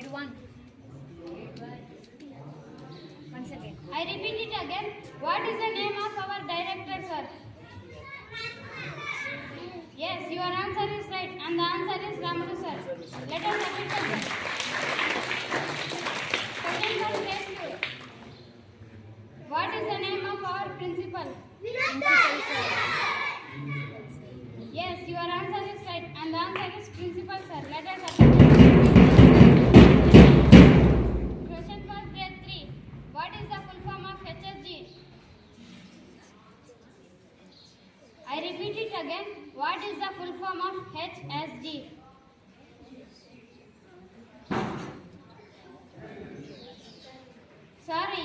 Grade 1. Once again. I repeat it again. What is the name of our director, sir? Yes, your answer is right, and the answer is Ramulu, sir. Let us repeat again. Question for Grade 2. What is the name of our principal? Principal, sir. Yes, your answer is right, and the answer is principal, sir. Let us repeat. Question for Grade 3. What is the full form of HSG? I repeat it again. What is the full form of HSG? Sorry,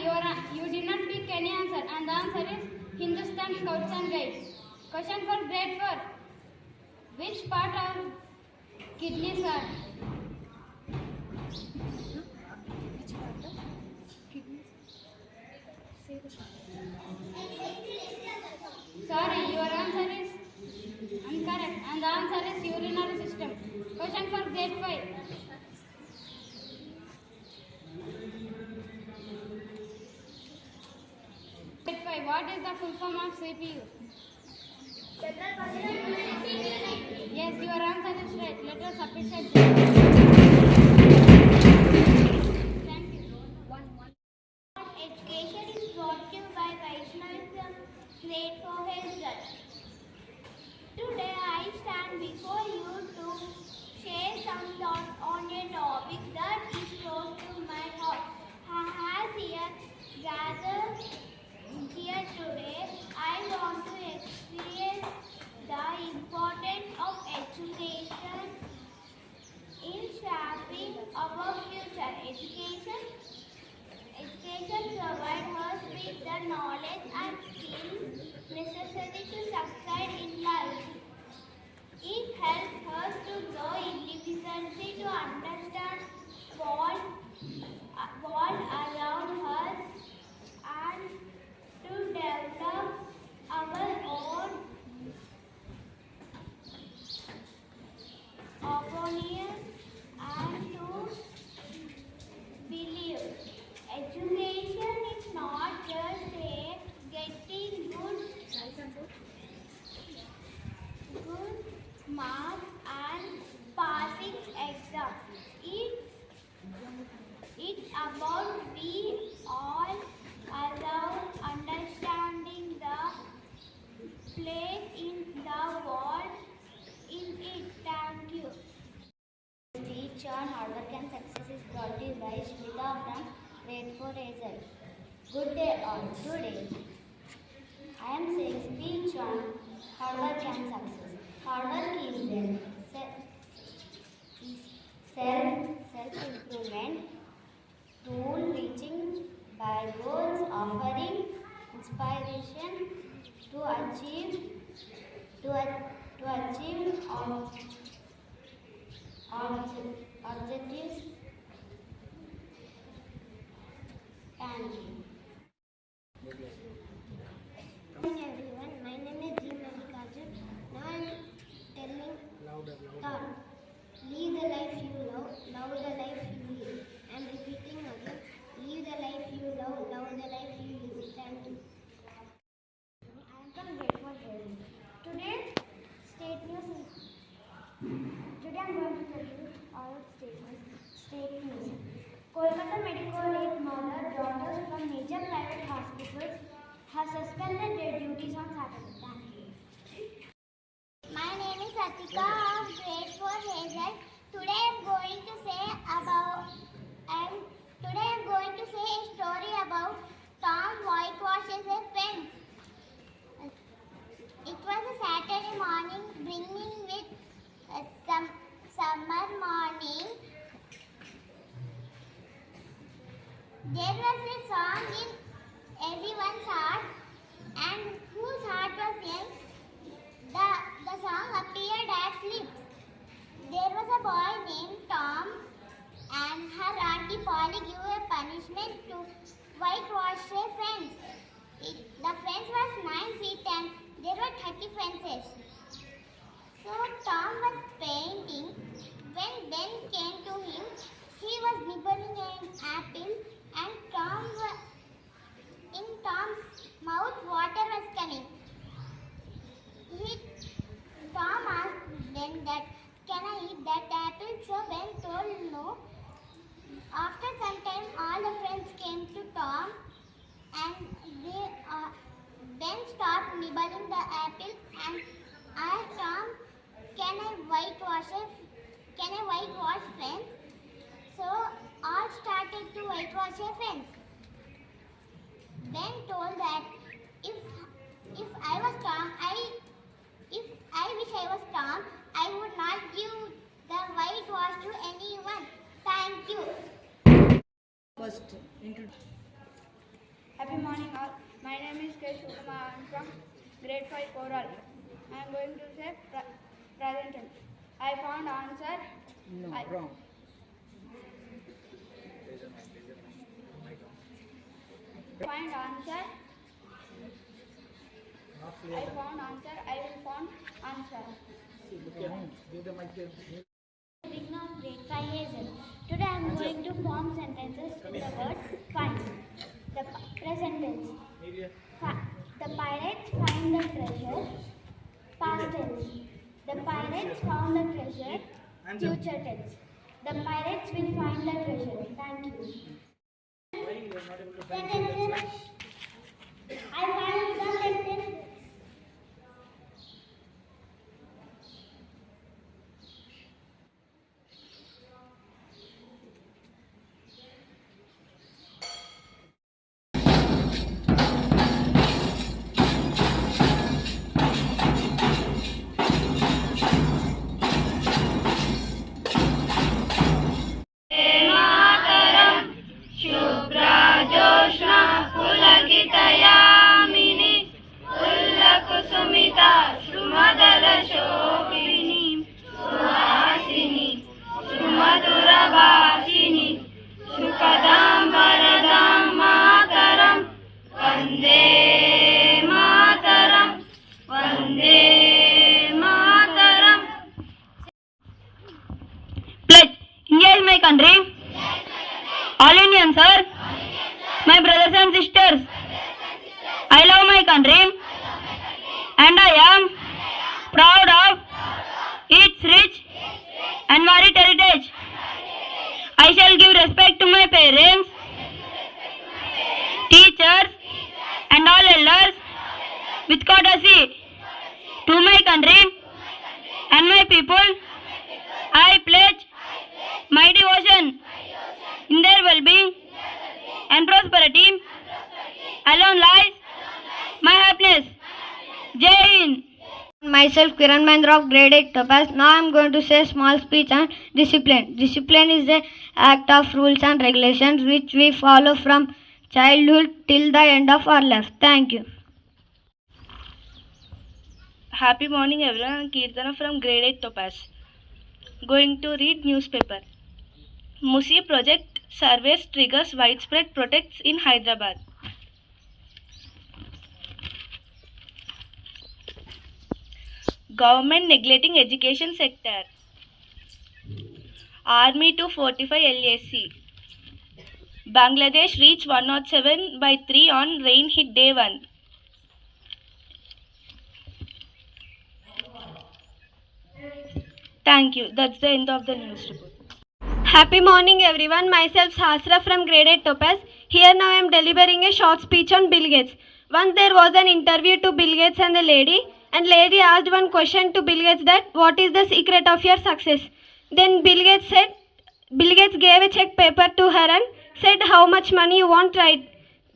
you did not pick any answer, and the answer is Hindustan Scouts and Guides. Question for Grade 4. Which part of kidneys are? Which part of kidneys? Say the part. Sorry, your answer is incorrect, and the answer is urinary system. Question for Grade 5. Grade 5. What is the full form of CPU? Yes, your answer is right. Let us appreciate that. Thank you. Education is brought to you by Vaishnavi from Grade-VIII Hazel. Today I stand before you to share some thoughts on a topic that is close to my heart. As gathered here today, I want to experience the importance of education in shaping our future. Education provides us with the knowledge and skills necessary to succeed in life. It helps us to grow independently, to understand what around us, and to develop our own opinion and to believe. Education is not just getting good marks and passing exams. It's about we all around understanding the place in the world in it. Thank you. Speech on hard work and success is brought to you by Shmita from Grade-IV Hazel. Good day all. Today I am saying speech on hard work and success. Hard work is a self-improvement tool reaching by goals, offering inspiration to achieve objectives. And Morning everyone, my name is G. Mallikarjun. Now I am telling thought. Live the life you love the life you live. I am repeating again. Live the life you love the life you live. Thank you. I am from Grade-IV Hazel. Today I am going to tell you all state news. Kolkata medical aid mother daughters from major private hospitals have suspended their duties on Saturday. Thank you. My name is Atika of Grade-IV Hazel. Today I am going to say a story about Tom whitewashes a fence. It was a Saturday morning, bringing with some summer morning. There was a song in everyone's heart, and whose heart was young? The song appeared as lips. There was a boy named Tom, and her auntie Polly gave a punishment to whitewash a fence. The fence was 9 feet and there were 30 fences. So Tom was painting. When Ben came to him, he was and they then start nibbling the apple. And I asked Tom, "Can I whitewash fence?" So all started to whitewash a fence. Ben told that if I was Tom, if I wish I was Tom, I would not give the whitewash to anyone. Thank you. First, Happy morning all. My name is K. Shukuma. I am from Grade-V Coral. I am going to say present tense. I found answer. no, wrong. Find answer. I found answer. I will find answer. Give the mic there. Beginning of Grade-V Hazel. Today I am going to form sentences with the word find. The present tense. The pirates find the treasure. Past tense. The pirates found the treasure. Future tense. The pirates will find the treasure. Thank you. Sentences. I find the sentence. Pledge. India is my country. All Indians are my brothers and sisters. I love my country and I am proud of its rich and varied heritage. I shall give respect to my parents, teachers and all elders with courtesy to my country and my people. I pledge my devotion in their well-being and prosperity. Alone lies my happiness. Jai Hind. Myself Kiran Mahendra of Grade-VIII Topaz. Now I am going to say small speech on discipline. Discipline is the act of rules and regulations which we follow from childhood till the end of our life. Thank you. Happy morning everyone. I'm Kirtana from Grade-VIII Topaz. Going to read newspaper. Musi project surveys triggers widespread protests in Hyderabad. Government neglecting education sector. Army to fortify LAC. Bangladesh reached 107/3 on rain hit day 1. Thank you. That's the end of the news report. Happy morning everyone. Myself Sahasra from Grade-VIII Topaz. Here now I am delivering a short speech on Bill Gates. Once there was an interview to Bill Gates and the lady asked one question to Bill Gates that what is the secret of your success? Then Bill Gates gave a check paper to her and said how much money you want, right?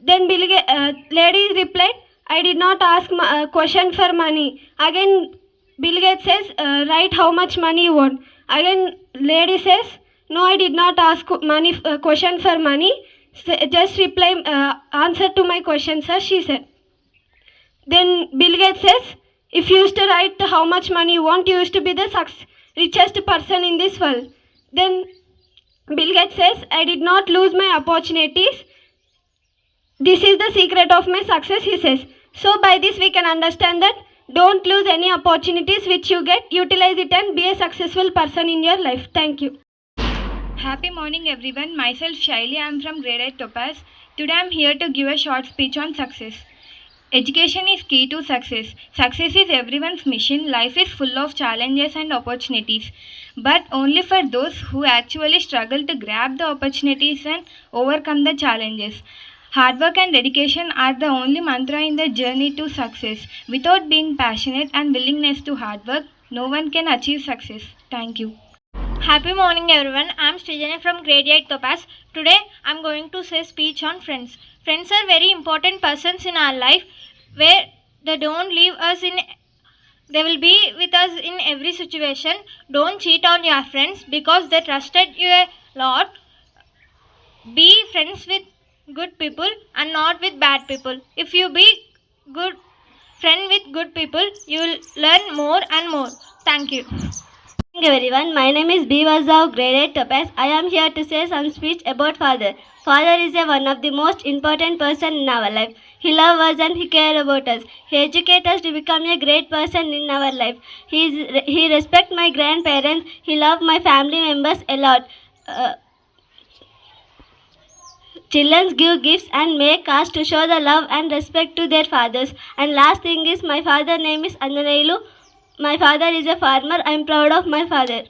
Then lady replied, I did not ask question for money. Again Bill Gates says, write how much money you want. Again, lady says, no, I did not ask question for money. Just reply, answer to my question, sir, she said. Then Bill Gates says, if you used to write how much money you want, you used to be the richest person in this world. Then Bill Gates says, I did not lose my opportunities. This is the secret of my success, he says. So by this we can understand that don't lose any opportunities which you get, utilize it and be a successful person in your life. Thank you. Happy morning everyone. Myself Shaili. I am from Grade-VIII Topaz. Today I am here to give a short speech on success. Education is key to success. Success is everyone's mission. Life is full of challenges and opportunities, but only for those who actually struggle to grab the opportunities and overcome the challenges. Hard work and dedication are the only mantra in the journey to success. Without being passionate and willingness to hard work, no one can achieve success. Thank you. Happy morning everyone. I am Srijani from Grade-VIII Topaz. Today I am going to say speech on friends. Friends are very important persons in our life where they don't leave us in they will be with us in every situation. Don't cheat on your friends because they trusted you a lot. Be friends with good people and not with bad people. If you be good friend with good people, you will learn more and more. Thank you. Good morning everyone, my name is B. of Grade-VIII Topaz. I am here to say some speech about father. Father is one of the most important person in our life. He loves us and he cares about us. He educates us to become a great person in our life. He respects my grandparents. He loves my family members a lot. Children give gifts and make cards to show the love and respect to their fathers. And last thing is my father name is Anjaneyulu. My father is a farmer. I am proud of my father.